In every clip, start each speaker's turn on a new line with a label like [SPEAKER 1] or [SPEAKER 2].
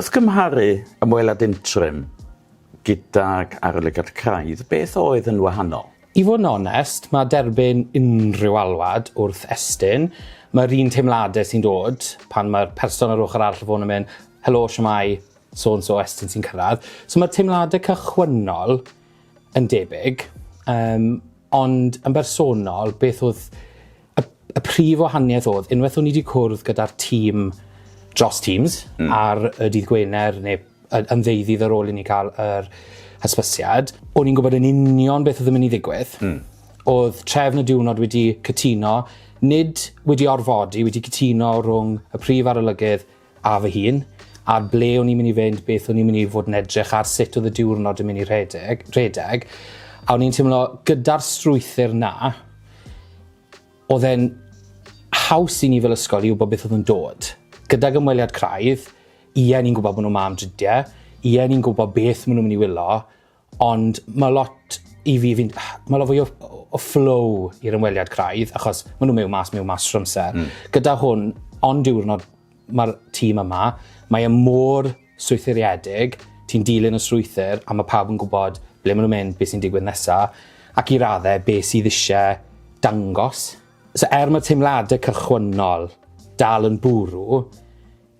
[SPEAKER 1] Wrth gymharu ymweliad interim gydag arolygiad craidd, beth oedd yn wahanol?
[SPEAKER 2] I fod yn onest, mae derbyn unrhyw alwad wrth Estyn. Mae'r un teimladau sy'n dod pan mae'r person ar ochr arall ffôn yn mynd, helo, siamai, so Estyn sy'n cyrraedd. So mae'r teimladau cychwynnol yn debyg, ond yn bersonol, beth oedd y prif wahaniaeth oedd, unwaith o'n i wedi cwrdd gyda'r tîm dros teams ar y dydd Gwener neu yn ddeuddydd ar ôl i ni cael yr hysbysiad, o'n i'n gwybod yn union beth oedd yn mynd i ddigwydd. Oedd trefn y diwrnod wedi cytuno, nid wedi orfodi, wedi cytuno rhwng y prif arolygydd a fy hun, a ble o'n i'n mynd i fynd, beth o'n i'n mynd i fod yn edrych ar sut oedd y diwrnod yn mynd i redeg. A o'n i'n teimlo gyda'r strwythyr na, oedd e'n haws i ni fel ysgol i wybod beth oedd yn dod. Gydag ymweliad craidd, ni'n gwybod bod nhw'n mam dridiau, ni'n gwybod beth maen nhw'n mynd i wylo, ond mae lot i fi fynd, mae lot fwy o flow i'r ymweliad craidd, achos maen nhw'n mewn mas trwy amser. Gyda hwn, ond diwrnod mae'r tîm yma, mae e mor strwythuriedig, ti'n dilyn y strwythyr, a mae pawb yn gwybod ble maen nhw'n mynd, beth sy'n digwydd nesaf, ac i raddau beth sydd eisiau dangos. So mae'r teimladau cychwynnol dal yn bwrw,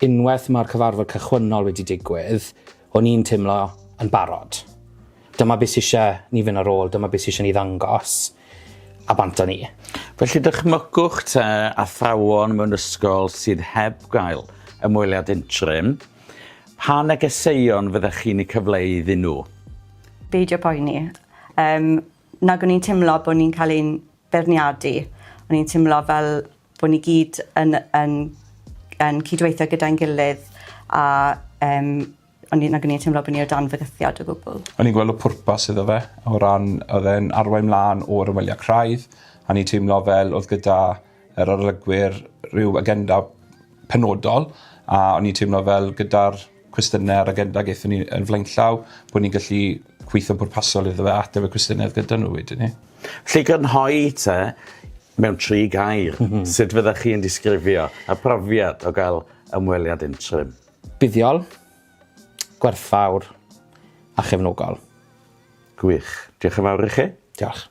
[SPEAKER 2] unwaith mae'r cyfarfod cychwynnol wedi digwydd, o'n i'n teimlo yn barod. Dyma beth eisiau ni fynd ar ôl, dyma beth eisiau ni ddangos, a bant â ni.
[SPEAKER 1] Felly dychmygwch te athrawon mewn ysgol sydd heb gael ymweliad interim, pa negeseuon fyddech chi'n eu cyfleu iddyn nhw?
[SPEAKER 3] Beidio poeni. Nag o'n i'n teimlo bod ni'n cael ein berniadu. O'n i'n teimlo fel bod ni gyd yn cydweithio gyda'n gilydd a nag o'n i'n teimlo bod ni o dan fygythiad o gwbl.
[SPEAKER 4] O'n i'n gweld y pwrpas iddo fe, o ran oedd e'n arwain mlaen o'r ymweliad craidd, a ni'n teimlo fel oedd gyda yr arolygwyr rhyw agenda penodol, a o'n i'n teimlo fel gyda'r cwestiynau a'r agenda gaethon ni yn flaenllaw, bod ni'n gallu gweithio pwrpasol iddo fe ateb y cwestiynau gyda nhw wedyn ni.
[SPEAKER 1] Felly grynhoi te, mewn 3 gair, sut fyddech chi'n disgrifio y profiad o gael ymweliad interim?
[SPEAKER 2] Buddiol, gwerthfawr a chefnogol.
[SPEAKER 1] Gwych. Diolch yn fawr i chi.
[SPEAKER 2] Diolch.